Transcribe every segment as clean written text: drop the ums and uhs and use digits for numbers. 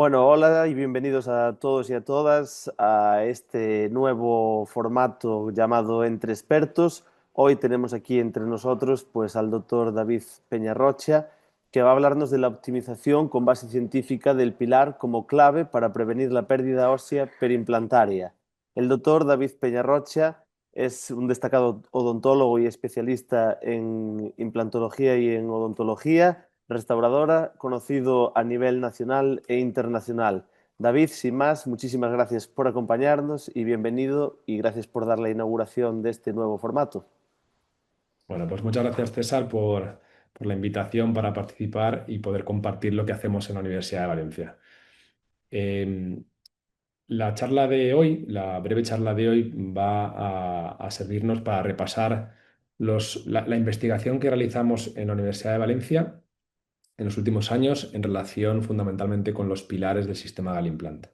Bueno, hola y bienvenidos a todos y a todas a este nuevo formato llamado Entre Expertos. Hoy tenemos aquí entre nosotros pues al doctor David Peñarrocha, que va a hablarnos de la optimización con base científica del pilar como clave para prevenir la pérdida ósea perimplantaria. El doctor David Peñarrocha es un destacado odontólogo y especialista en implantología y en odontología restauradora, conocido a nivel nacional e internacional. David, sin más, muchísimas gracias por acompañarnos y bienvenido y gracias por dar la inauguración de este nuevo formato. Bueno, pues muchas gracias, César, por la invitación para participar y poder compartir lo que hacemos en la Universidad de Valencia. Eh, la charla de hoy, la breve charla de hoy, va a servirnos para repasar la investigación que realizamos en la Universidad de Valencia en los últimos años en relación fundamentalmente con los pilares del sistema Galimplant.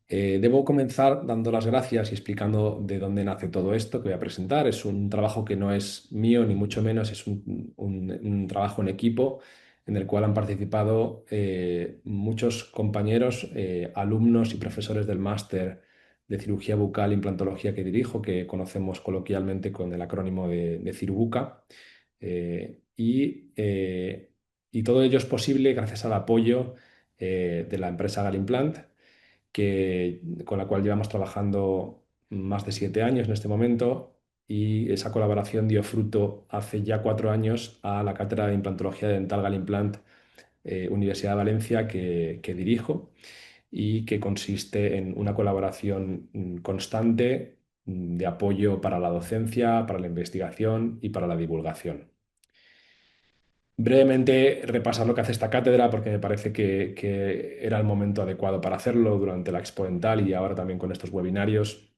Debo comenzar dando las gracias y explicando de dónde nace todo esto que voy a presentar. Es un trabajo que no es mío, ni mucho menos, es un trabajo en equipo en el cual han participado muchos compañeros, alumnos y profesores del máster de cirugía bucal e implantología que dirijo, que conocemos coloquialmente con el acrónimo de Cirbuca. Eh, y, eh, y todo ello es posible gracias al apoyo de la empresa Galimplant con la cual llevamos trabajando más de 7 años en este momento, y esa colaboración dio fruto hace ya 4 años a la cátedra de implantología dental Galimplant, Universidad de Valencia, que dirijo, y que consiste en una colaboración constante de apoyo para la docencia, para la investigación y para la divulgación. Brevemente repasar lo que hace esta cátedra, porque me parece que era el momento adecuado para hacerlo durante la Expo Dental y ahora también con estos webinarios.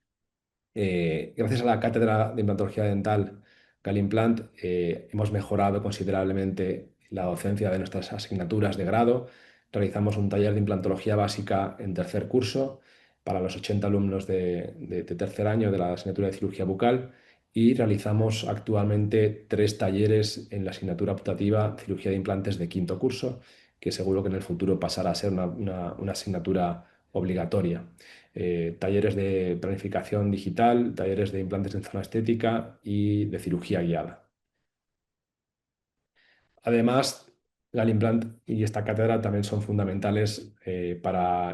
Gracias a la cátedra de implantología dental Galimplant, hemos mejorado considerablemente la docencia de nuestras asignaturas de grado. Realizamos un taller de implantología básica en tercer curso para los 80 alumnos de tercer año de la asignatura de cirugía bucal, y realizamos actualmente 3 talleres en la asignatura optativa cirugía de implantes de quinto curso, que seguro que en el futuro pasará a ser una asignatura obligatoria. Talleres de planificación digital, talleres de implantes en zona estética y de cirugía guiada. Además, Galimplant y esta cátedra también son fundamentales para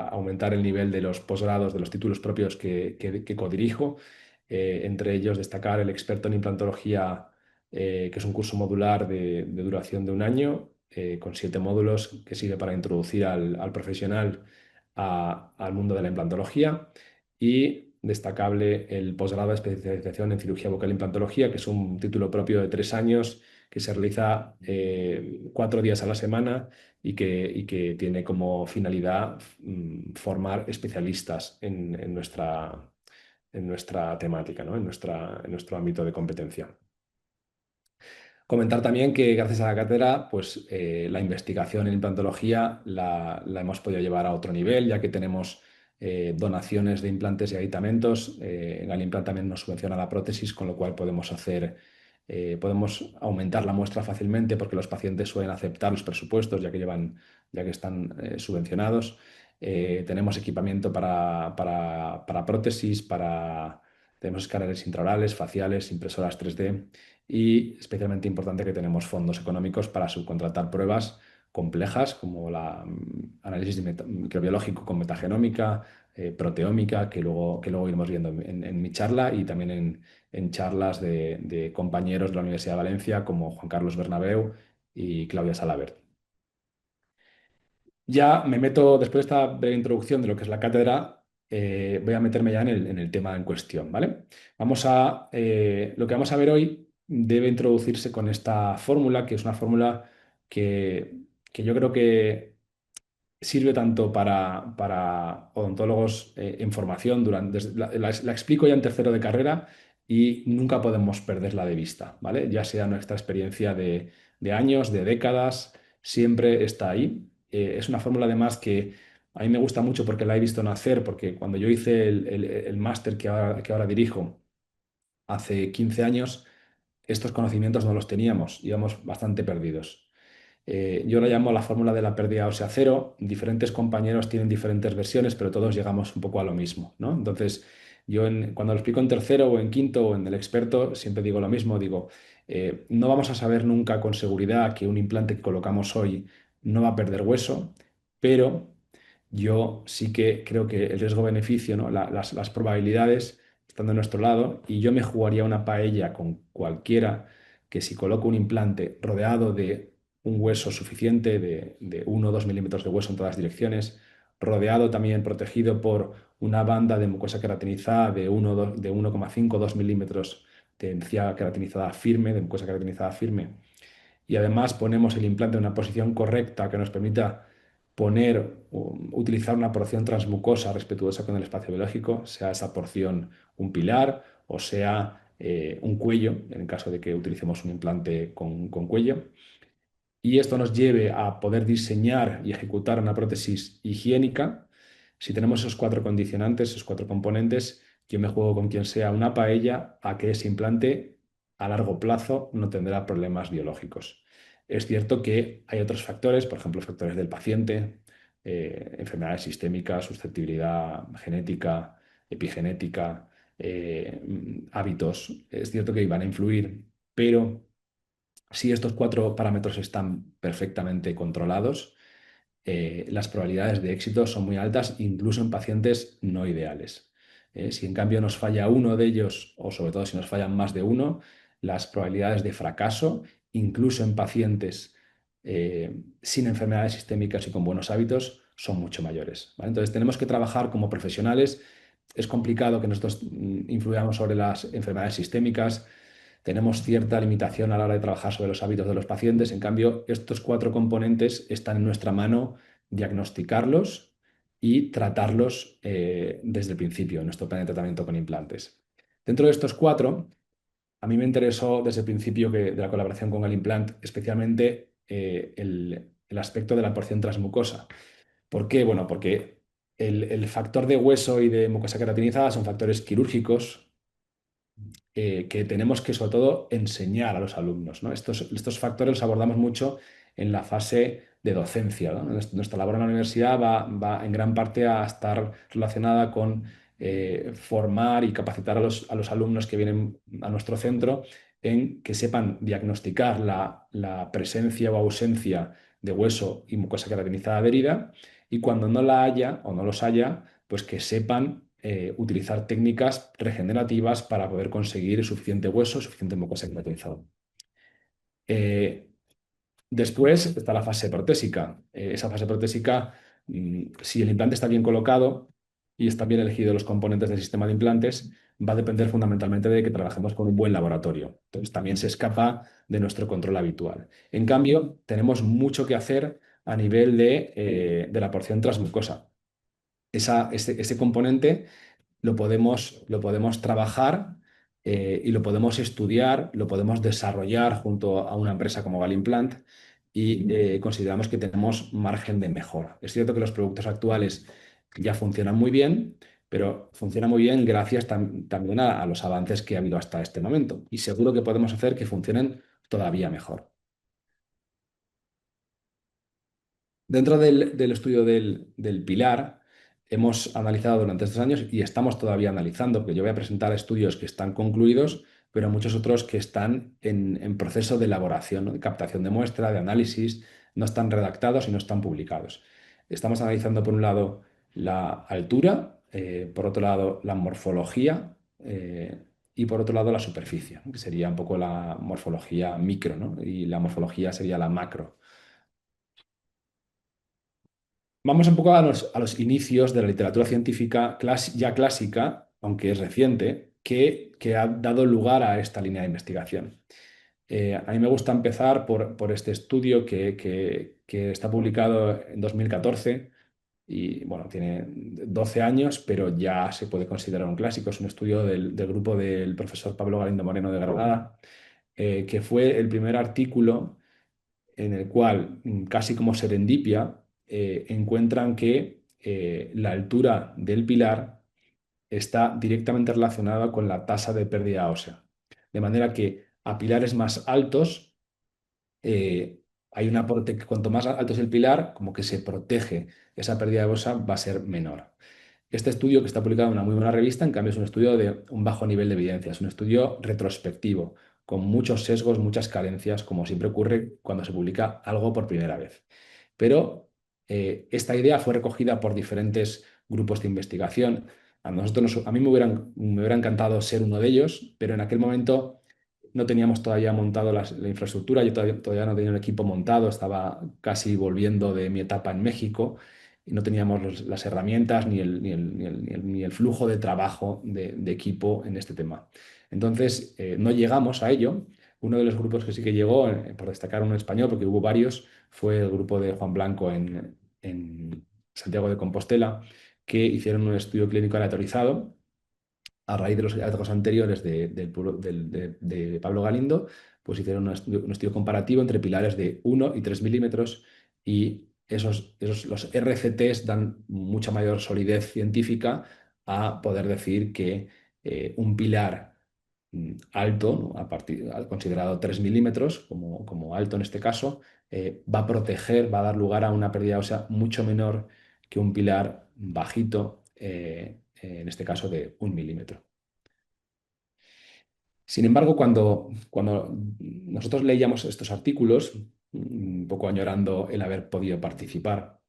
aumentar el nivel de los posgrados, de los títulos propios que codirijo. Entre ellos destacar el experto en implantología, que es un curso modular de duración de un año, con 7 módulos, que sirve para introducir al profesional al mundo de la implantología. Y destacable el posgrado de especialización en cirugía bucal e implantología, que es un título propio de 3 años que se realiza 4 días a la semana, y que tiene como finalidad formar especialistas en nuestra temática, ¿no? En nuestro ámbito de competencia. Comentar también que gracias a la cátedra, pues la investigación en implantología la hemos podido llevar a otro nivel, ya que tenemos donaciones de implantes y aditamentos. Galimplant también nos subvenciona la prótesis, con lo cual podemos aumentar la muestra fácilmente, porque los pacientes suelen aceptar los presupuestos ya que están subvencionados. Tenemos equipamiento para prótesis, tenemos escáneres intraorales, faciales, impresoras 3D, y especialmente importante que tenemos fondos económicos para subcontratar pruebas complejas como análisis microbiológico con metagenómica, proteómica, que luego iremos viendo en mi charla, y también en charlas de compañeros de la Universidad de Valencia como Juan Carlos Bernabeu y Claudia Salabert. Ya me meto, después de esta breve introducción de lo que es la cátedra, voy a meterme ya en el tema en cuestión, ¿vale? Lo que vamos a ver hoy debe introducirse con esta fórmula, que es una fórmula que yo creo que sirve tanto para odontólogos en formación. La explico ya en tercero de carrera y nunca podemos perderla de vista, ¿vale? Ya sea nuestra experiencia de años, de décadas, siempre está ahí. Es una fórmula además que a mí me gusta mucho porque la he visto nacer, porque cuando yo hice el máster que ahora dirijo hace 15 años, estos conocimientos no los teníamos, íbamos bastante perdidos. Yo lo llamo la fórmula de la pérdida ósea cero. Diferentes compañeros tienen diferentes versiones, pero todos llegamos un poco a lo mismo, ¿no? Entonces, cuando lo explico en tercero o en quinto o en el experto, siempre digo lo mismo, digo, no vamos a saber nunca con seguridad que un implante que colocamos hoy no va a perder hueso, pero yo sí que creo que el riesgo-beneficio, ¿no? Las probabilidades están de nuestro lado y yo me jugaría una paella con cualquiera que si coloco un implante rodeado de un hueso suficiente de 1 o 2 milímetros de hueso en todas las direcciones, rodeado también, protegido por una banda de mucosa queratinizada de 1,5 o 2 milímetros de encía queratinizada firme, de mucosa queratinizada firme, y además ponemos el implante en una posición correcta que nos permita utilizar una porción transmucosa respetuosa con el espacio biológico, sea esa porción un pilar o sea un cuello, en el caso de que utilicemos un implante con cuello. Y esto nos lleve a poder diseñar y ejecutar una prótesis higiénica. Si tenemos esos cuatro condicionantes, esos cuatro componentes, yo me juego con quien sea una paella a que ese implante a largo plazo no tendrá problemas biológicos. Es cierto que hay otros factores, por ejemplo, factores del paciente, enfermedades sistémicas, susceptibilidad genética, epigenética, hábitos. Es cierto que van a influir, pero si estos cuatro parámetros están perfectamente controlados, las probabilidades de éxito son muy altas, incluso en pacientes no ideales. Si en cambio nos falla uno de ellos, o sobre todo si nos fallan más de uno, las probabilidades de fracaso, incluso en pacientes sin enfermedades sistémicas y con buenos hábitos, son mucho mayores, ¿vale? Entonces tenemos que trabajar como profesionales. Es complicado que nosotros influyamos sobre las enfermedades sistémicas. Tenemos cierta limitación a la hora de trabajar sobre los hábitos de los pacientes. En cambio, estos cuatro componentes están en nuestra mano diagnosticarlos y tratarlos desde el principio en nuestro plan de tratamiento con implantes. Dentro de estos cuatro, a mí me interesó desde el principio de la colaboración con el implant, especialmente el aspecto de la porción transmucosa. ¿Por qué? Bueno, porque el factor de hueso y de mucosa queratinizada son factores quirúrgicos que tenemos que, sobre todo, enseñar a los alumnos, ¿no? Estos factores los abordamos mucho en la fase de docencia, ¿no? Nuestra labor en la universidad va en gran parte a estar relacionada con formar y capacitar a los alumnos que vienen a nuestro centro en que sepan diagnosticar la presencia o ausencia de hueso y mucosa queratinizada adherida, y cuando no la haya o no los haya, pues que sepan utilizar técnicas regenerativas para poder conseguir suficiente hueso, suficiente mucosa queratinizada. Eh, Después está la fase protésica. Esa fase protésica, si el implante está bien colocado y están bien elegidos los componentes del sistema de implantes, va a depender fundamentalmente de que trabajemos con un buen laboratorio. Entonces también se escapa de nuestro control habitual. En cambio, tenemos mucho que hacer a nivel de la porción transmucosa. Ese componente lo podemos trabajar y lo podemos estudiar, lo podemos desarrollar junto a una empresa como Galimplant y consideramos que tenemos margen de mejora. Es cierto que los productos actuales ya funcionan muy bien, pero funcionan muy bien gracias también a los avances que ha habido hasta este momento y seguro que podemos hacer que funcionen todavía mejor. Dentro del estudio del pilar, hemos analizado durante estos años y estamos todavía analizando, porque yo voy a presentar estudios que están concluidos, pero muchos otros que están en proceso de elaboración, ¿no? De captación de muestra, de análisis, no están redactados y no están publicados. Estamos analizando, por un lado, la altura, por otro lado, la morfología y por otro lado, la superficie, ¿no? Que sería un poco la morfología micro, ¿no? Y la morfología sería la macro. Vamos un poco a los inicios de la literatura científica ya clásica, aunque es reciente, que ha dado lugar a esta línea de investigación. A mí me gusta empezar por este estudio que está publicado en 2014 y bueno, tiene 12 años, pero ya se puede considerar un clásico. Es un estudio del grupo del profesor Pablo Galindo Moreno de Granada, que fue el primer artículo en el cual, casi como serendipia, encuentran que la altura del pilar está directamente relacionada con la tasa de pérdida ósea. De manera que a pilares más altos, eh, hay cuanto más alto es el pilar, como que se protege, esa pérdida de bosa va a ser menor. Este estudio, que está publicado en una muy buena revista, en cambio es un estudio de un bajo nivel de evidencia, es un estudio retrospectivo, con muchos sesgos, muchas carencias, como siempre ocurre cuando se publica algo por primera vez. Pero esta idea fue recogida por diferentes grupos de investigación. A mí me hubiera encantado ser uno de ellos, pero en aquel momento no teníamos todavía montado la infraestructura, yo todavía no tenía un equipo montado, estaba casi volviendo de mi etapa en México y no teníamos las herramientas ni el flujo de trabajo de equipo en este tema. Entonces, no llegamos a ello. Uno de los grupos que sí que llegó, por destacar un español, porque hubo varios, fue el grupo de Juan Blanco en Santiago de Compostela, que hicieron un estudio clínico aleatorizado a raíz de los hallazgos anteriores de Pablo Galindo, pues hicieron un estudio comparativo entre pilares de 1 y 3 milímetros y los RCTs dan mucha mayor solidez científica a poder decir que un pilar alto, ¿no? Considerado 3 milímetros como alto en este caso, va a proteger, va a dar lugar a una pérdida ósea mucho menor que un pilar bajito, en este caso de 1 milímetro. Sin embargo, cuando nosotros leíamos estos artículos, un poco añorando el haber podido participar,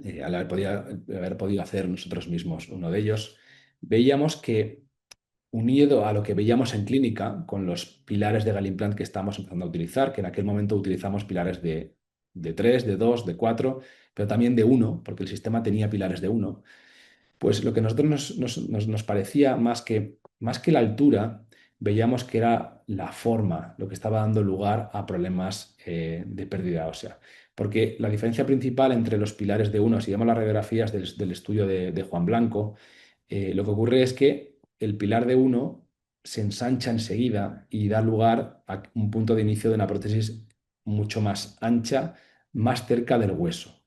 el haber podido hacer nosotros mismos uno de ellos, veíamos que unido a lo que veíamos en clínica con los pilares de Galimplant que estábamos empezando a utilizar, que en aquel momento utilizamos pilares de 3, de 2, de 4, pero también de 1, porque el sistema tenía pilares de 1. Pues lo que a nosotros nos parecía más que la altura, veíamos que era la forma lo que estaba dando lugar a problemas de pérdida ósea. Porque la diferencia principal entre los pilares de 1, si vemos las radiografías del estudio de Juan Blanco, lo que ocurre es que el pilar de 1 se ensancha enseguida y da lugar a un punto de inicio de una prótesis mucho más ancha, más cerca del hueso.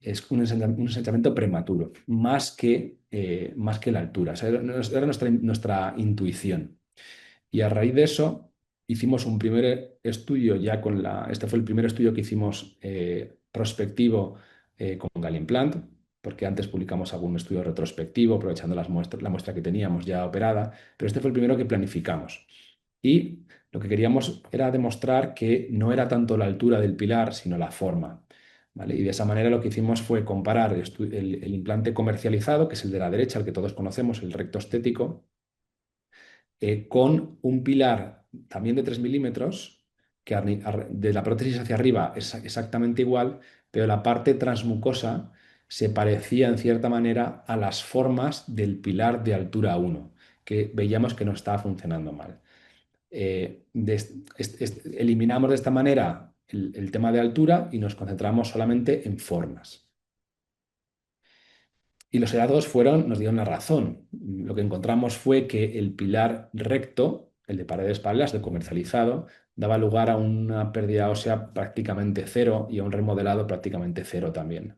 Es un ensanchamiento prematuro, más que la altura. O sea, era nuestra intuición. Y a raíz de eso hicimos un primer estudio ya este fue el primer estudio que hicimos prospectivo con Galimplant, porque antes publicamos algún estudio retrospectivo aprovechando la muestra que teníamos ya operada, pero este fue el primero que planificamos. Y lo que queríamos era demostrar que no era tanto la altura del pilar, sino la forma. ¿Vale? Y de esa manera lo que hicimos fue comparar el implante comercializado, que es el de la derecha, el que todos conocemos, el recto estético, con un pilar también de 3 milímetros, que de la prótesis hacia arriba es exactamente igual, pero la parte transmucosa se parecía en cierta manera a las formas del pilar de altura 1, que veíamos que no estaba funcionando mal. Eliminamos de esta manera el tema de altura y nos concentramos solamente en formas. Y los hallazgos nos dieron la razón. Lo que encontramos fue que el pilar recto, el de paredes paralelas, de comercializado, daba lugar a una pérdida ósea prácticamente cero y a un remodelado prácticamente cero también.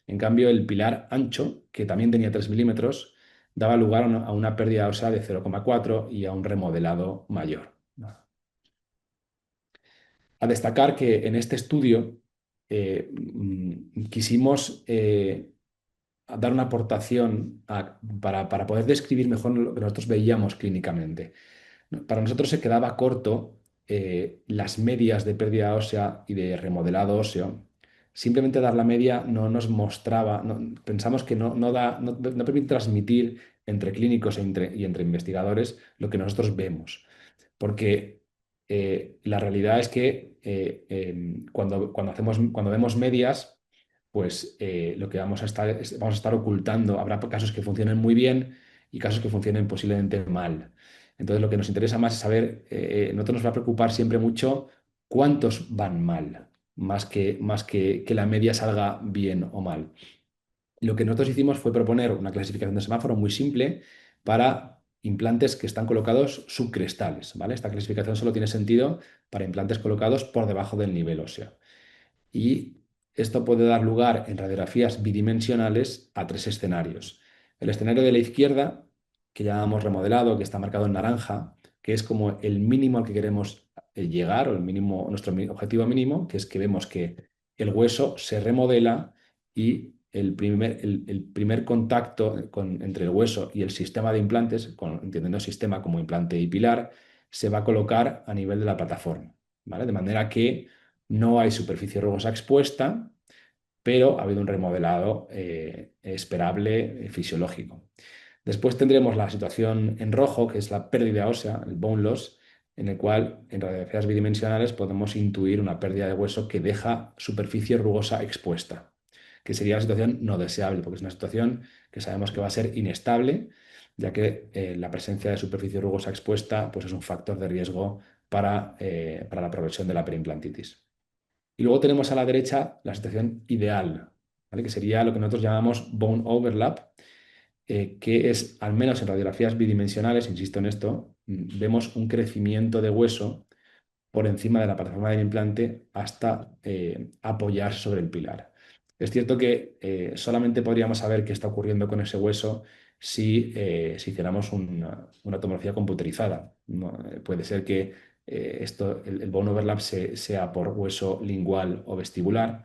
En cambio, el pilar ancho, que también tenía 3 milímetros, daba lugar a una pérdida ósea de 0,4 y a un remodelado mayor. A destacar que en este estudio quisimos dar una aportación para poder describir mejor lo que nosotros veíamos clínicamente. Para nosotros se quedaba corto las medias de pérdida ósea y de remodelado óseo. Simplemente dar la media no nos mostraba, pensamos que no permite transmitir entre clínicos y entre investigadores lo que nosotros vemos. Porque la realidad es que cuando vemos medias, pues lo que vamos a estar ocultando. Habrá casos que funcionen muy bien y casos que funcionen posiblemente mal. Entonces, lo que nos interesa más es saber, nosotros nos va a preocupar siempre mucho cuántos van mal, más que la media salga bien o mal. Lo que nosotros hicimos fue proponer una clasificación de semáforo muy simple para implantes que están colocados subcrestales, ¿vale? Esta clasificación solo tiene sentido para implantes colocados por debajo del nivel óseo. Y esto puede dar lugar en radiografías bidimensionales a 3 escenarios. El escenario de la izquierda, que llamamos remodelado, que está marcado en naranja, que es como el mínimo al que queremos llegar, o el mínimo, nuestro objetivo mínimo, que es que vemos que el hueso se remodela y el primer contacto entre el hueso y el sistema de implantes, entendiendo sistema como implante y pilar, se va a colocar a nivel de la plataforma, ¿vale? De manera que no hay superficie rugosa expuesta, pero ha habido un remodelado esperable, fisiológico. Después tendremos la situación en rojo, que es la pérdida ósea, el bone loss, en el cual en radiografías bidimensionales podemos intuir una pérdida de hueso que deja superficie rugosa expuesta, que sería la situación no deseable, porque es una situación que sabemos que va a ser inestable, ya que la presencia de superficie rugosa expuesta pues es un factor de riesgo para la progresión de la periimplantitis. Y luego tenemos a la derecha la situación ideal, ¿vale? Que sería lo que nosotros llamamos bone overlap, que es, al menos en radiografías bidimensionales, insisto en esto, vemos un crecimiento de hueso por encima de la plataforma del implante hasta apoyarse sobre el pilar. Es cierto que solamente podríamos saber qué está ocurriendo con ese hueso si hiciéramos una tomografía computerizada. Puede ser que el bone overlap sea por hueso lingual o vestibular,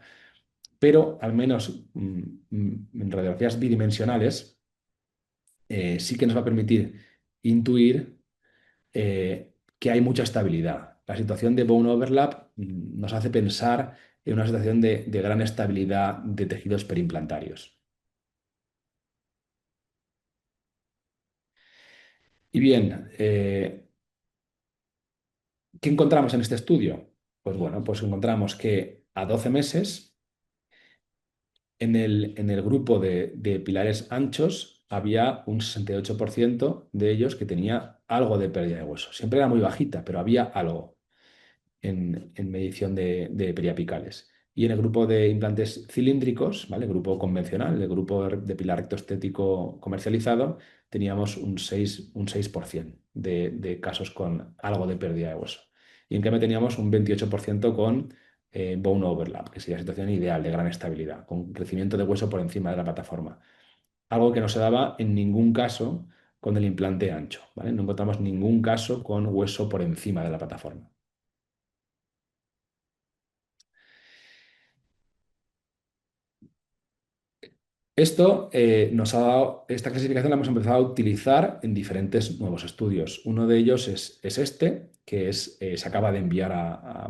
pero al menos en radiografías bidimensionales sí que nos va a permitir intuir que hay mucha estabilidad. La situación de bone overlap nos hace pensar en una situación de gran estabilidad de tejidos perimplantarios. Y bien, ¿qué encontramos en este estudio? Pues bueno, pues encontramos que a 12 meses en el grupo de pilares anchos había un 68% de ellos que tenía algo de pérdida de hueso. Siempre era muy bajita, pero había algo en medición de periapicales. Y en el grupo de implantes cilíndricos, ¿vale? El grupo convencional, el grupo de pilar rectoestético comercializado, teníamos un 6% de casos con algo de pérdida de hueso. Y en cambio teníamos un 28% con bone overlap, que sería la situación ideal de gran estabilidad, con crecimiento de hueso por encima de la plataforma. Algo que no se daba en ningún caso con el implante ancho, ¿vale? No encontramos ningún caso con hueso por encima de la plataforma. Esta clasificación la hemos empezado a utilizar en diferentes nuevos estudios. Uno de ellos es este, se acaba de enviar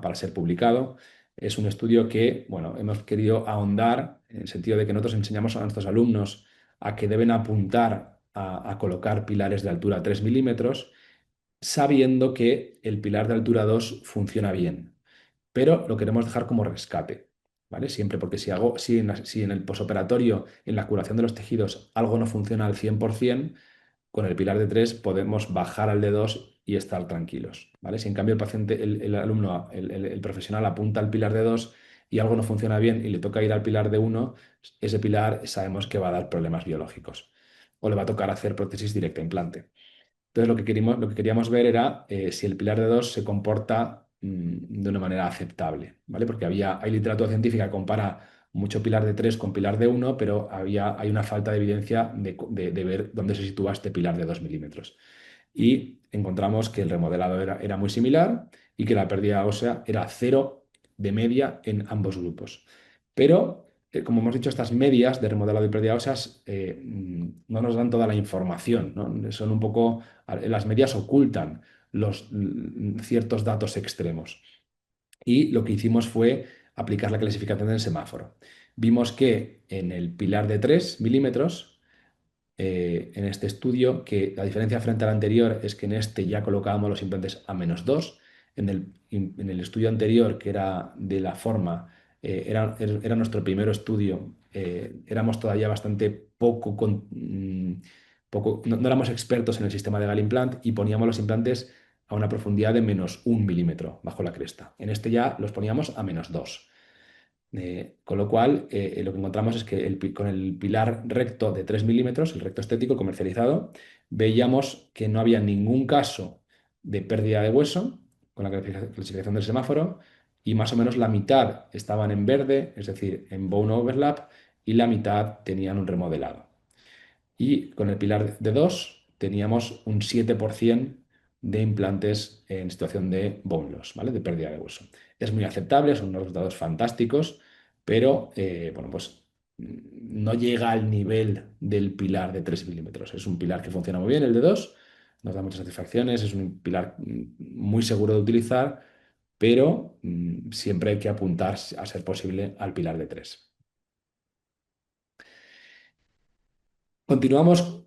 para ser publicado. Es un estudio que, bueno, hemos querido ahondar en el sentido de que nosotros enseñamos a nuestros alumnos a que deben apuntar a colocar pilares de altura 3 milímetros, sabiendo que el pilar de altura 2 funciona bien, pero lo queremos dejar como rescate, ¿vale? Siempre porque si en el posoperatorio, en la curación de los tejidos, algo no funciona al 100%, con el pilar de 3 podemos bajar al de 2 y estar tranquilos, ¿vale? Si en cambio el paciente, el alumno, el profesional apunta al pilar de 2 y algo no funciona bien y le toca ir al pilar de 1, ese pilar sabemos que va a dar problemas biológicos o le va a tocar hacer prótesis directa implante. Entonces, lo que queríamos ver era si el pilar de 2 se comporta de una manera aceptable, ¿vale? Porque hay literatura científica que compara mucho pilar de 3 con pilar de 1, pero hay una falta de evidencia de ver dónde se sitúa este pilar de 2 milímetros. Y encontramos que el remodelado era muy similar y que la pérdida ósea era cero de media en ambos grupos. Pero, como hemos dicho, estas medias de remodelado y pérdida óseas no nos dan toda la información, ¿no? Son un poco, las medias ocultan ciertos datos extremos. Y lo que hicimos fue aplicar la clasificación del semáforo. Vimos que en el pilar de 3 milímetros, en este estudio, que la diferencia frente al anterior es que en este ya colocábamos los implantes a -2. En el estudio anterior, que era de la forma, era nuestro primer estudio, éramos todavía bastante no éramos expertos en el sistema de Galimplant y poníamos los implantes a una profundidad de -1 milímetro bajo la cresta. En este ya los poníamos a -2. Con lo cual, lo que encontramos es que con el pilar recto de 3 milímetros, el recto estético comercializado, veíamos que no había ningún caso de pérdida de hueso con la clasificación del semáforo y más o menos la mitad estaban en verde, es decir, en bone overlap, y la mitad tenían un remodelado. Y con el pilar de 2 teníamos un 7% de implantes en situación de bone loss, ¿vale? De pérdida de hueso. Es muy aceptable, son unos resultados fantásticos, pero bueno, pues no llega al nivel del pilar de 3 milímetros. Es un pilar que funciona muy bien, el de 2, nos da muchas satisfacciones, es un pilar muy seguro de utilizar, pero siempre hay que apuntar a ser posible al pilar de 3. Continuamos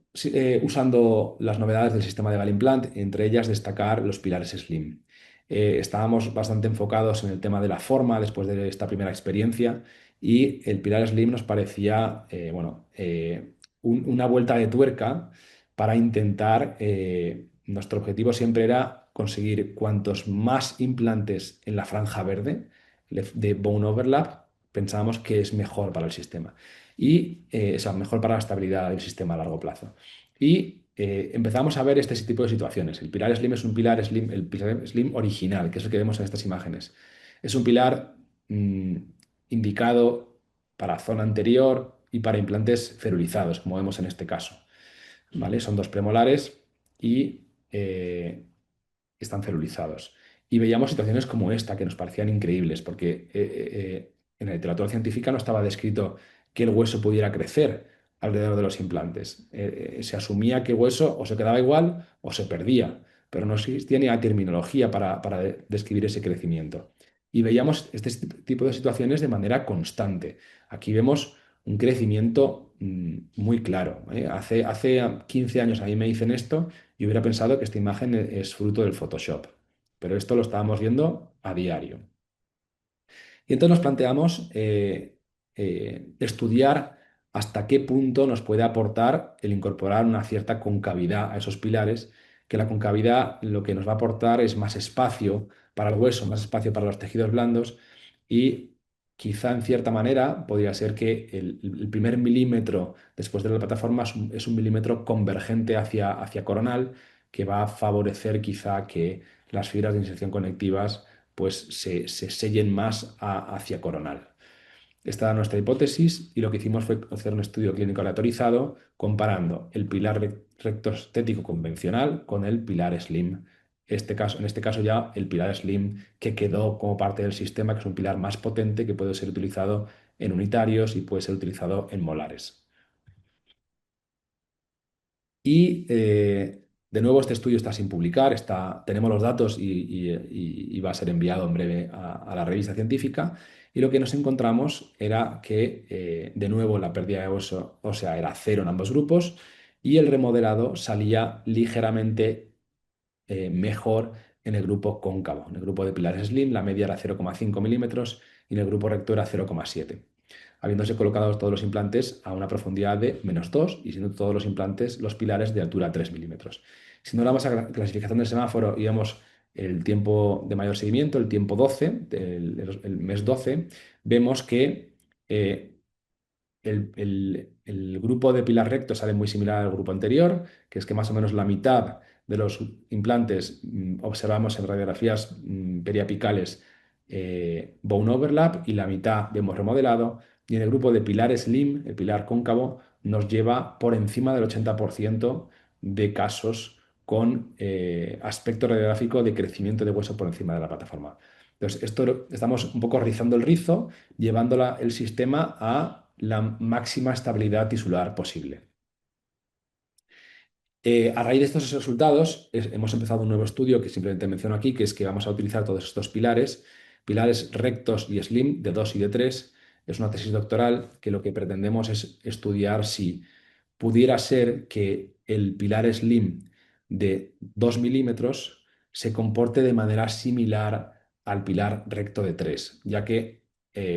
usando las novedades del sistema de Galimplant, entre ellas destacar los pilares Slim. Estábamos bastante enfocados en el tema de la forma después de esta primera experiencia y el pilar Slim nos parecía bueno, una vuelta de tuerca para intentar, nuestro objetivo siempre era conseguir cuantos más implantes en la franja verde de bone overlap pensábamos que es mejor para el sistema y o sea, mejor para la estabilidad del sistema a largo plazo. Y empezamos a ver este tipo de situaciones. El pilar Slim es un pilar Slim, el pilar Slim original, que es el que vemos en estas imágenes. Es un pilar mm, indicado para zona anterior y para implantes ferulizados, como vemos en este caso. ¿Vale? Son dos premolares y están celulizados. Y veíamos situaciones como esta que nos parecían increíbles, porque en la literatura científica no estaba descrito que el hueso pudiera crecer alrededor de los implantes. Se asumía que el hueso o se quedaba igual o se perdía, pero no existía ni la terminología para describir ese crecimiento. Y veíamos este tipo de situaciones de manera constante. Aquí vemos un crecimiento muy claro. Hace 15 años a mí me dicen esto y hubiera pensado que esta imagen es fruto del Photoshop, pero esto lo estábamos viendo a diario. Y entonces nos planteamos estudiar hasta qué punto nos puede aportar el incorporar una cierta concavidad a esos pilares, que la concavidad lo que nos va a aportar es más espacio para el hueso, más espacio para los tejidos blandos y quizá en cierta manera podría ser que el primer milímetro después de la plataforma es un milímetro convergente hacia coronal que va a favorecer quizá que las fibras de inserción conectivas pues se sellen más hacia coronal. Esta era nuestra hipótesis y lo que hicimos fue hacer un estudio clínico aleatorizado comparando el pilar recto estético convencional con el pilar SLIM. En este caso ya el pilar SLIM que quedó como parte del sistema, que es un pilar más potente que puede ser utilizado en unitarios y puede ser utilizado en molares. Y de nuevo, este estudio está sin publicar, tenemos los datos y va a ser enviado en breve a la revista científica. Y lo que nos encontramos era que, de nuevo, la pérdida de hueso ósea era cero en ambos grupos y el remodelado salía ligeramente mejor en el grupo cóncavo. En el grupo de pilares Slim, la media era 0,5 milímetros y en el grupo recto era 0,7, habiéndose colocado todos los implantes a una profundidad de -2 y siendo todos los implantes, los pilares de altura 3 milímetros. Si no damos a clasificación del semáforo y vemos el tiempo de mayor seguimiento, el tiempo 12, el mes 12, vemos que el grupo de pilar recto sale muy similar al grupo anterior, que es que más o menos la mitad de los implantes observamos en radiografías periapicales bone overlap y la mitad vemos remodelado. Y en el grupo de pilar slim, el pilar cóncavo, nos lleva por encima del 80% de casos con aspecto radiográfico de crecimiento de hueso por encima de la plataforma. Entonces, esto estamos un poco rizando el rizo, llevando el sistema a la máxima estabilidad tisular posible. A raíz de estos resultados, hemos empezado un nuevo estudio que simplemente menciono aquí, que es que vamos a utilizar todos estos pilares rectos y slim de 2 y de 3. Es una tesis doctoral que lo que pretendemos es estudiar si pudiera ser que el pilar slim de 2 milímetros se comporte de manera similar al pilar recto de 3, ya que,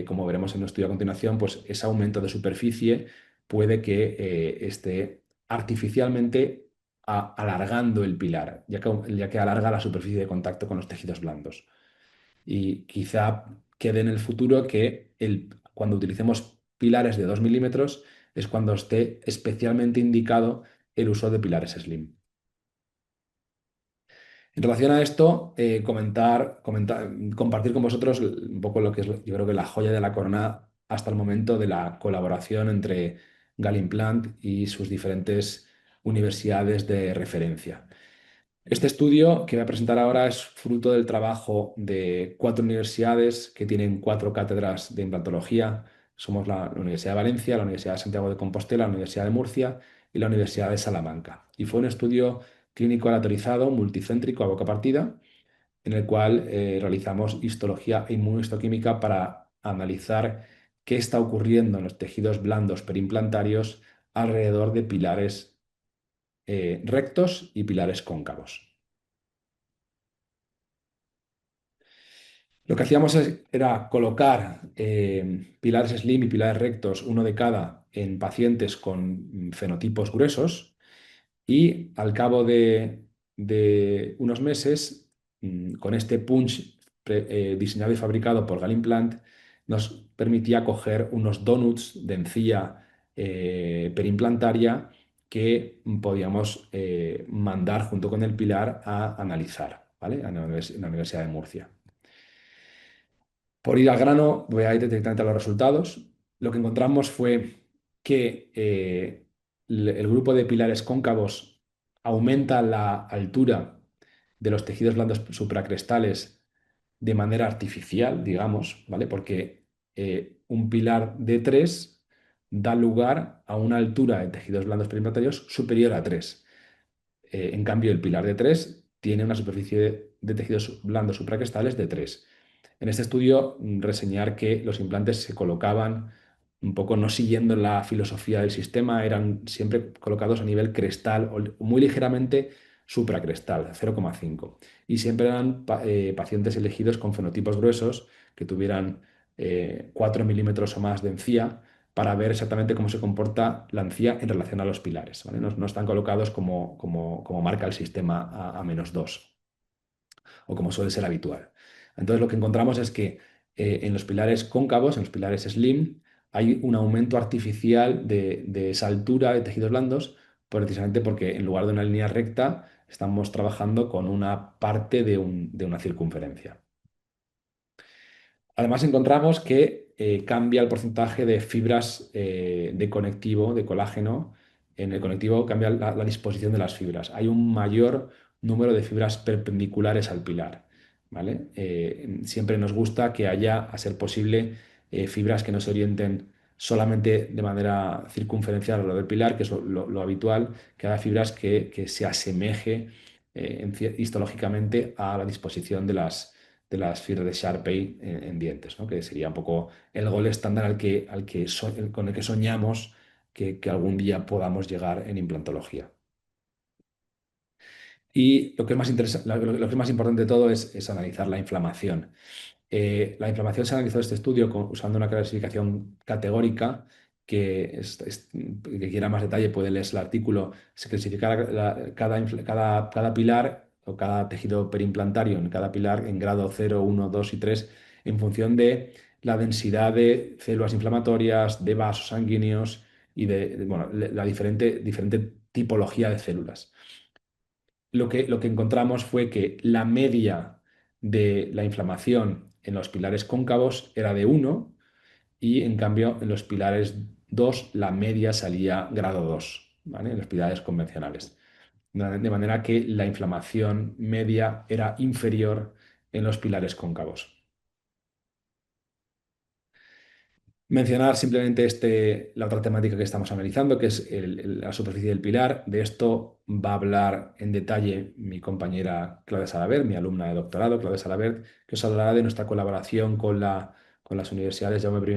como veremos en el estudio a continuación, pues ese aumento de superficie puede que esté artificialmente alargando el pilar, ya que alarga la superficie de contacto con los tejidos blandos. Y quizá quede en el futuro que cuando utilicemos pilares de 2 milímetros es cuando esté especialmente indicado el uso de pilares slim. En relación a esto, compartir con vosotros un poco lo que es, yo creo que la joya de la corona hasta el momento de la colaboración entre Galimplant y sus diferentes universidades de referencia. Este estudio que voy a presentar ahora es fruto del trabajo de 4 universidades que tienen 4 cátedras de implantología. Somos la Universidad de Valencia, la Universidad de Santiago de Compostela, la Universidad de Murcia y la Universidad de Salamanca. Y fue un estudio clínico aleatorizado, multicéntrico, a boca partida, en el cual realizamos histología e inmunohistoquímica para analizar qué está ocurriendo en los tejidos blandos perimplantarios alrededor de pilares rectos y pilares cóncavos. Lo que hacíamos era colocar pilares slim y pilares rectos, uno de cada, en pacientes con fenotipos gruesos y al cabo de unos meses, con este punch diseñado y fabricado por Galimplant, nos permitía coger unos donuts de encía perimplantaria que podíamos mandar junto con el pilar a analizar, ¿vale? En la Universidad de Murcia. Por ir al grano, voy a ir directamente a los resultados. Lo que encontramos fue que el grupo de pilares cóncavos aumenta la altura de los tejidos blandos supracrestales de manera artificial, digamos, ¿vale? Porque un pilar de 3 da lugar a una altura de tejidos blandos perimetrarios superior a 3. En cambio, el pilar de 3 tiene una superficie de tejidos blandos supracrestales de 3. En este estudio, reseñar que los implantes se colocaban un poco no siguiendo la filosofía del sistema, eran siempre colocados a nivel crestal o muy ligeramente supracrestal, 0,5. Y siempre eran pacientes elegidos con fenotipos gruesos que tuvieran 4 milímetros o más de encía para ver exactamente cómo se comporta la encía en relación a los pilares, ¿vale? No están colocados como marca el sistema a -2 o como suele ser habitual. Entonces lo que encontramos es que en los pilares cóncavos, en los pilares slim, hay un aumento artificial de esa altura de tejidos blandos, precisamente porque en lugar de una línea recta, estamos trabajando con una parte de una circunferencia. Además, encontramos que cambia el porcentaje de fibras de conectivo, de colágeno. En el conectivo cambia la disposición de las fibras. Hay un mayor número de fibras perpendiculares al pilar, ¿vale? Siempre nos gusta que haya, a ser posible, fibras que no se orienten solamente de manera circunferencial alrededor del pilar, que es lo habitual, que haya fibras que se asemeje histológicamente a la disposición de las fibras de Sharpey en dientes, ¿no? Que sería un poco el gol estándar con el que soñamos que algún día podamos llegar en implantología. Y lo que es más lo que es más importante de todo es analizar la inflamación. La inflamación se analizó en este estudio usando una clasificación categórica que quiera más detalle puede leer el artículo. Se clasifica cada pilar o cada tejido perimplantario en cada pilar en grado 0, 1, 2 y 3 en función de la densidad de células inflamatorias, de vasos sanguíneos y bueno, la diferente tipología de células. Lo que encontramos fue que la media de la inflamación en los pilares cóncavos era de 1 y en cambio en los pilares 2 la media salía grado 2, ¿vale? En los pilares convencionales. De manera que la inflamación media era inferior en los pilares cóncavos. Mencionar simplemente la otra temática que estamos analizando, que es la superficie del pilar. De esto va a hablar en detalle mi compañera Claudia Salabert, mi alumna de doctorado, Claudia Salabert, que os hablará de nuestra colaboración con las universidades Jaume I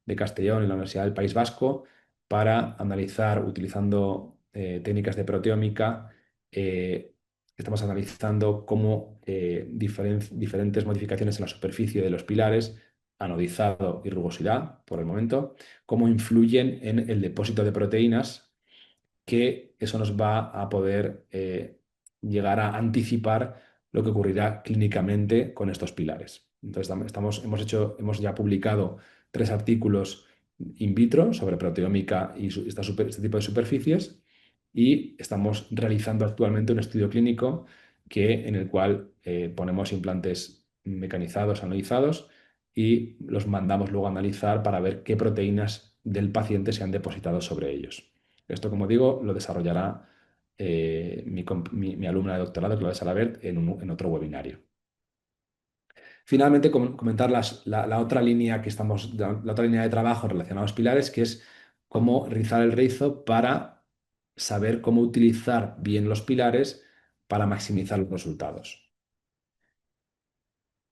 de Castellón y la Universidad del País Vasco para analizar, utilizando técnicas de proteómica, estamos analizando cómo diferentes modificaciones en la superficie de los pilares anodizado y rugosidad, por el momento, cómo influyen en el depósito de proteínas, que eso nos va a poder llegar a anticipar lo que ocurrirá clínicamente con estos pilares. Entonces, hemos ya publicado 3 artículos in vitro sobre proteómica y este tipo de superficies y estamos realizando actualmente un estudio clínico en el cual ponemos implantes mecanizados, analizados y los mandamos luego a analizar para ver qué proteínas del paciente se han depositado sobre ellos. Esto, como digo, lo desarrollará mi alumna de doctorado, Claudia Salabert, en otro webinario. Finalmente, comentar la otra línea la otra línea de trabajo relacionada a los pilares, que es cómo rizar el rizo para saber cómo utilizar bien los pilares para maximizar los resultados.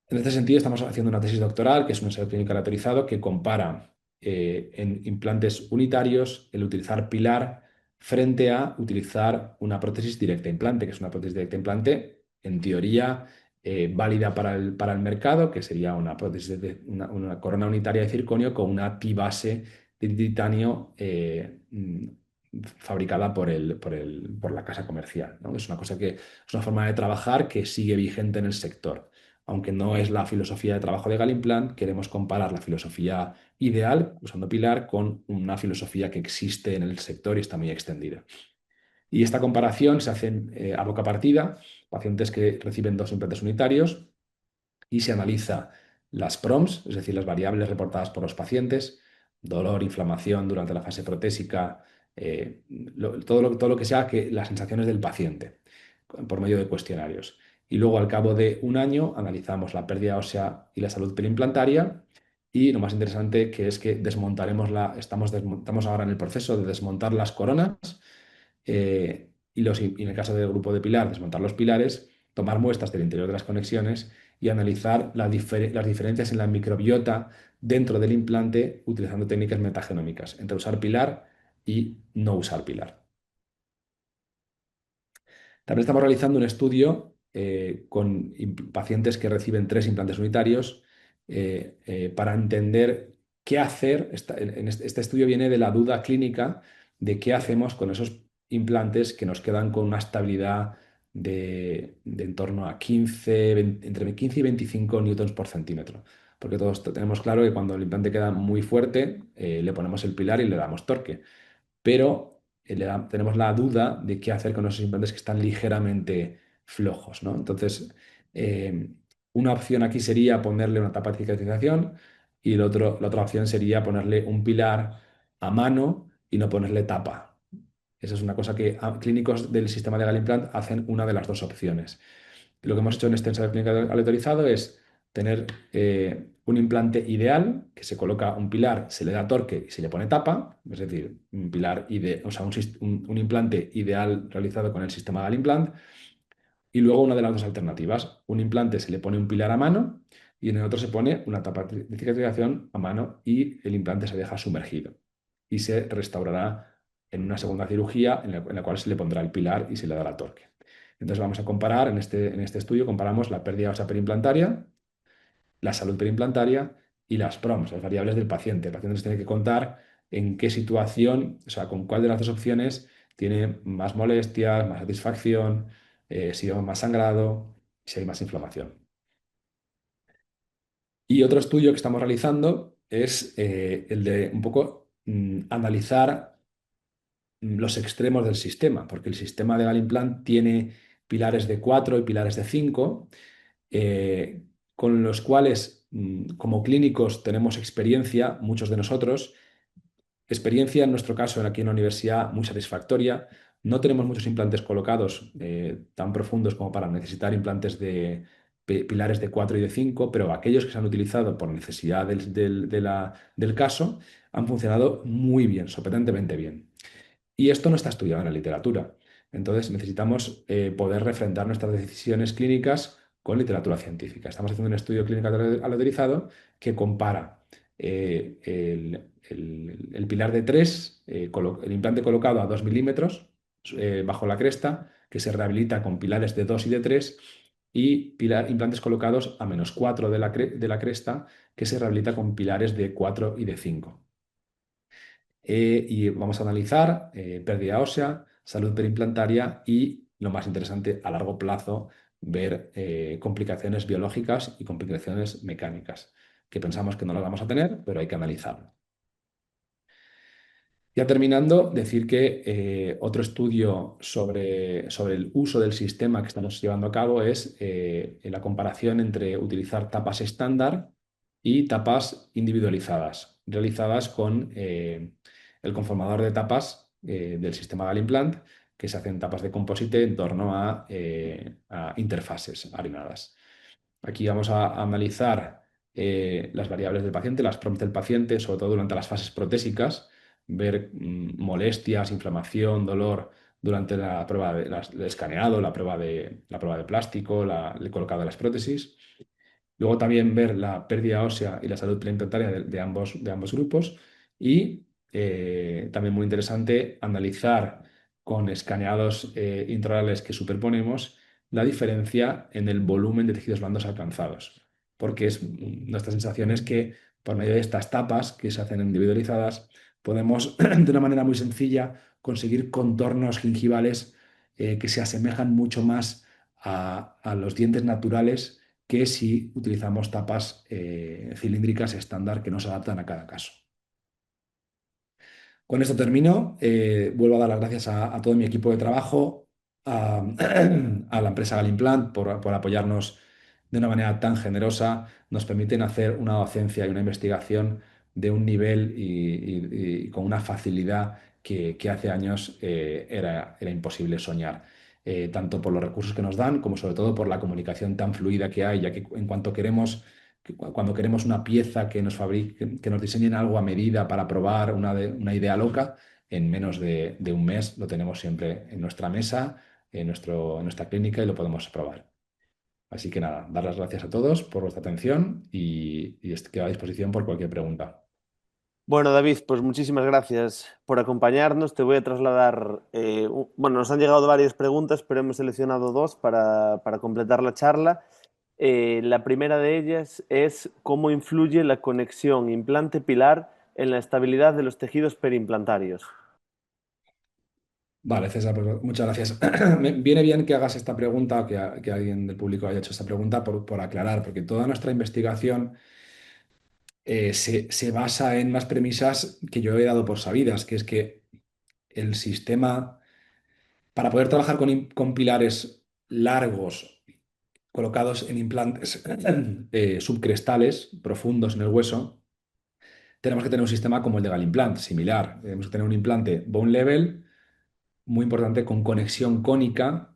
En este sentido, estamos haciendo una tesis doctoral, que es un ensayo clínico aleatorizado, que compara en implantes unitarios el utilizar pilar frente a utilizar una prótesis directa implante, que es una prótesis directa implante, en teoría, válida para el mercado, que sería una prótesis una corona unitaria de circonio con una T-base de titanio fabricada por la casa comercial, ¿no? Es una cosa que es una forma de trabajar que sigue vigente en el sector. Aunque no es la filosofía de trabajo de Galimplant, queremos comparar la filosofía ideal, usando pilar, con una filosofía que existe en el sector y está muy extendida. Y esta comparación se hace a boca partida, pacientes que reciben dos implantes unitarios, y se analiza las PROMs, es decir, las variables reportadas por los pacientes, dolor, inflamación durante la fase protésica, todo lo que sea que las sensaciones del paciente por medio de cuestionarios. Y luego, al cabo de un año, analizamos la pérdida ósea y la salud perimplantaria. Y lo más interesante que es que estamos ahora en el proceso de desmontar las coronas y en el caso del grupo de pilar, desmontar los pilares, tomar muestras del interior de las conexiones y analizar las diferencias en la microbiota dentro del implante utilizando técnicas metagenómicas entre usar pilar y no usar pilar. También estamos realizando un estudio con pacientes que reciben 3 implantes unitarios para entender qué hacer. Este estudio viene de la duda clínica de qué hacemos con esos implantes que nos quedan con una estabilidad de en torno a entre 15 y 25 newtons por centímetro. Porque todos tenemos claro que cuando el implante queda muy fuerte, le ponemos el pilar y le damos torque, pero tenemos la duda de qué hacer con esos implantes que están ligeramente flojos, ¿no? Entonces, eh, una opción aquí sería ponerle una tapa de cicatrización y la otra opción sería ponerle un pilar a mano y no ponerle tapa. Esa es una cosa que clínicos del sistema de Galimplant hacen una de las dos opciones. Lo que hemos hecho en este ensayo clínico aleatorizado es tener un implante ideal, que se coloca un pilar, se le da torque y se le pone tapa, es decir, un pilar o sea, un implante ideal realizado con el sistema Galimplant. Y luego una de las dos alternativas, un implante se le pone un pilar a mano y en el otro se pone una tapa de cicatrización a mano y el implante se deja sumergido y se restaurará en una segunda cirugía en la cual se le pondrá el pilar y se le dará torque. Entonces vamos a comparar, en este estudio comparamos la pérdida ósea perimplantaria, la salud perimplantaria y las PROMs, las variables del paciente. El paciente nos tiene que contar en qué situación, o sea, con cuál de las dos opciones tiene más molestias, más satisfacción, si hay más sangrado, si hay más inflamación. Y otro estudio que estamos realizando es el de un poco analizar los extremos del sistema, porque el sistema de Galimplant tiene pilares de 4 y pilares de 5, con los cuales, como clínicos, tenemos experiencia, muchos de nosotros, experiencia en nuestro caso aquí en la universidad muy satisfactoria. No tenemos muchos implantes colocados tan profundos como para necesitar implantes de pilares de 4 y de 5, pero aquellos que se han utilizado por necesidad del caso han funcionado muy bien, sorprendentemente bien. Y esto no está estudiado en la literatura. Entonces necesitamos poder refrendar nuestras decisiones clínicas con literatura científica. Estamos haciendo un estudio clínico aleatorizado que compara el pilar de 3, el implante colocado a 2 milímetros bajo la cresta, que se rehabilita con pilares de 2 y de 3, y implantes colocados a -4 de la cresta, que se rehabilita con pilares de 4 y de 5. Y vamos a analizar pérdida ósea, salud perimplantaria y, lo más interesante, a largo plazo, ver complicaciones biológicas y complicaciones mecánicas, que pensamos que no las vamos a tener, pero hay que analizarlo. Ya terminando, decir que otro estudio sobre el uso del sistema que estamos llevando a cabo es la comparación entre utilizar tapas estándar y tapas individualizadas, realizadas con el conformador de tapas del sistema Galimplant, que se hacen tapas de composite en torno a interfaces harinadas. Aquí vamos a analizar las variables del paciente, las prompts del paciente, sobre todo durante las fases protésicas, ver molestias, inflamación, dolor durante la prueba el escaneado, la prueba de plástico, el colocado de las prótesis. Luego también ver la pérdida ósea y la salud preimplantaria de ambos grupos. Y también muy interesante analizar con escaneados intraorales que superponemos la diferencia en el volumen de tejidos blandos alcanzados. Porque nuestra sensación es que por medio de estas tapas que se hacen individualizadas, podemos de una manera muy sencilla conseguir contornos gingivales que se asemejan mucho más a los dientes naturales que si utilizamos tapas cilíndricas estándar que no se adaptan a cada caso. Con esto termino. Vuelvo a dar las gracias a todo mi equipo de trabajo, a, a la empresa Galimplant por apoyarnos de una manera tan generosa. Nos permiten hacer una docencia y una investigación de un nivel y con una facilidad que hace años era imposible soñar. Tanto por los recursos que nos dan como sobre todo por la comunicación tan fluida que hay, ya que en cuanto queremos cuando queremos una pieza que nos fabrique, que nos diseñen algo a medida para probar una idea loca, en menos de un mes lo tenemos siempre en nuestra mesa, en nuestra clínica y lo podemos probar. Así que nada, dar las gracias a todos por vuestra atención y quedo a disposición por cualquier pregunta. Bueno, David, pues muchísimas gracias por acompañarnos. Te voy a trasladar, bueno, nos han llegado varias preguntas, pero hemos seleccionado dos para completar la charla. La primera de ellas es cómo influye la conexión implante-pilar en la estabilidad de los tejidos periimplantarios. Vale, César, pues muchas gracias. Me viene bien que hagas esta pregunta, que alguien del público haya hecho esta pregunta por aclarar, porque toda nuestra investigación se basa en las premisas que yo he dado por sabidas, que es que el sistema, para poder trabajar con pilares largos colocados en implantes subcrestales, profundos en el hueso, tenemos que tener un sistema como el de Galimplant, similar. Tenemos que tener un implante bone level, muy importante, con conexión cónica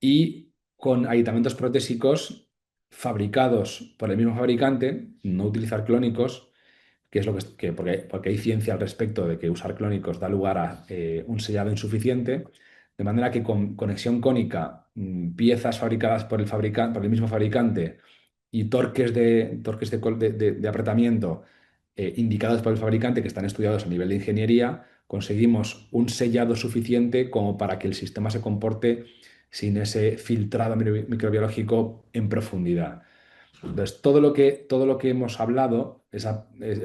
y con aditamentos protésicos fabricados por el mismo fabricante, no utilizar clónicos, que es lo porque hay ciencia al respecto de que usar clónicos da lugar a un sellado insuficiente, de manera que con conexión cónica, piezas fabricadas por el mismo fabricante y torques de apretamiento indicados por el fabricante que están estudiados a nivel de ingeniería, conseguimos un sellado suficiente como para que el sistema se comporte sin ese filtrado microbiológico en profundidad. Entonces, todo lo que hemos hablado,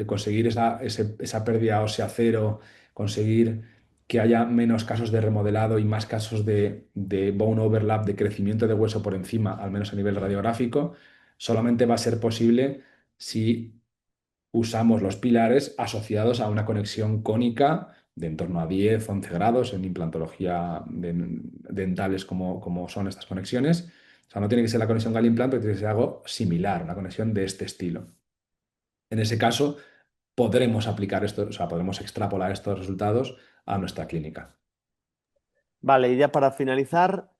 conseguir esa pérdida ósea cero, conseguir que haya menos casos de remodelado y más casos de bone overlap, de crecimiento de hueso por encima, al menos a nivel radiográfico, solamente va a ser posible si usamos los pilares asociados a una conexión cónica de en torno a 10, 11 grados en implantología dentales como son estas conexiones. O sea, no tiene que ser la conexión Gall-implant, pero tiene que ser algo similar, una conexión de este estilo. En ese caso, podremos aplicar esto, o sea, podremos extrapolar estos resultados a nuestra clínica. Vale, y ya para finalizar,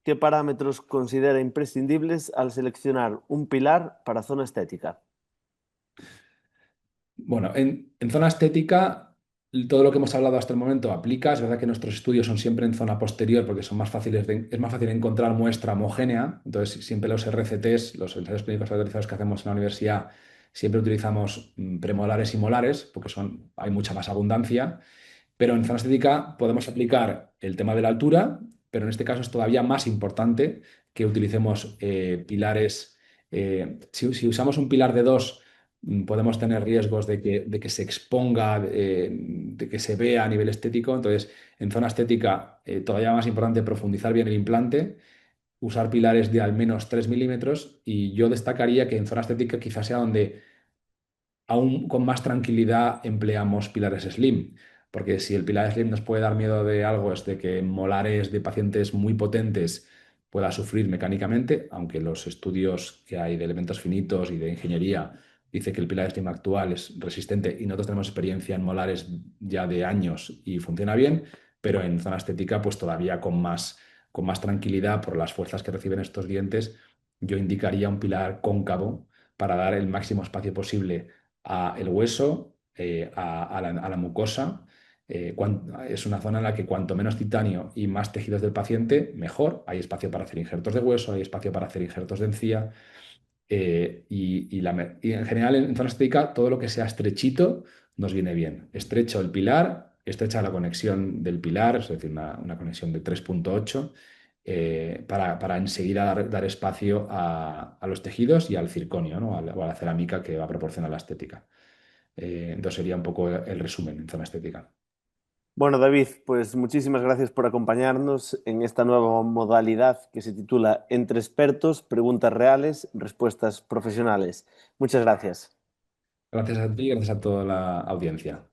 ¿qué parámetros considera imprescindibles al seleccionar un pilar para zona estética? Bueno, en zona estética, todo lo que hemos hablado hasta el momento aplica. Es verdad que nuestros estudios son siempre en zona posterior porque son más fáciles es más fácil encontrar muestra homogénea. Entonces, siempre los RCTs, los ensayos clínicos autorizados que hacemos en la universidad, siempre utilizamos premolares y molares porque hay mucha más abundancia. Pero en zona estética podemos aplicar el tema de la altura, pero en este caso es todavía más importante que utilicemos pilares. Si usamos un pilar de dos, podemos tener riesgos de que se exponga, de que se vea a nivel estético. Entonces, en zona estética, todavía más importante profundizar bien el implante, usar pilares de al menos 3 milímetros. Y yo destacaría que en zona estética quizás sea donde aún con más tranquilidad empleamos pilares slim, porque si el pilar slim nos puede dar miedo de algo es de que molares de pacientes muy potentes pueda sufrir mecánicamente, aunque los estudios que hay de elementos finitos y de ingeniería dice que el pilar slim actual es resistente y nosotros tenemos experiencia en molares ya de años y funciona bien, pero en zona estética, pues todavía con más tranquilidad por las fuerzas que reciben estos dientes, yo indicaría un pilar cóncavo para dar el máximo espacio posible a el hueso, a la mucosa. Es una zona en la que cuanto menos titanio y más tejidos del paciente, mejor. Hay espacio para hacer injertos de hueso, hay espacio para hacer injertos de encía. Y en general en zona estética todo lo que sea estrechito nos viene bien. Estrecho el pilar, estrecha la conexión del pilar, es decir, una conexión de 3,8 para enseguida dar espacio a los tejidos y al circonio, ¿no? O a la cerámica que va a proporcionar la estética. Entonces sería un poco el resumen en zona estética. Bueno, David, pues muchísimas gracias por acompañarnos en esta nueva modalidad que se titula Entre expertos, preguntas reales, respuestas profesionales. Muchas gracias. Gracias a ti y gracias a toda la audiencia.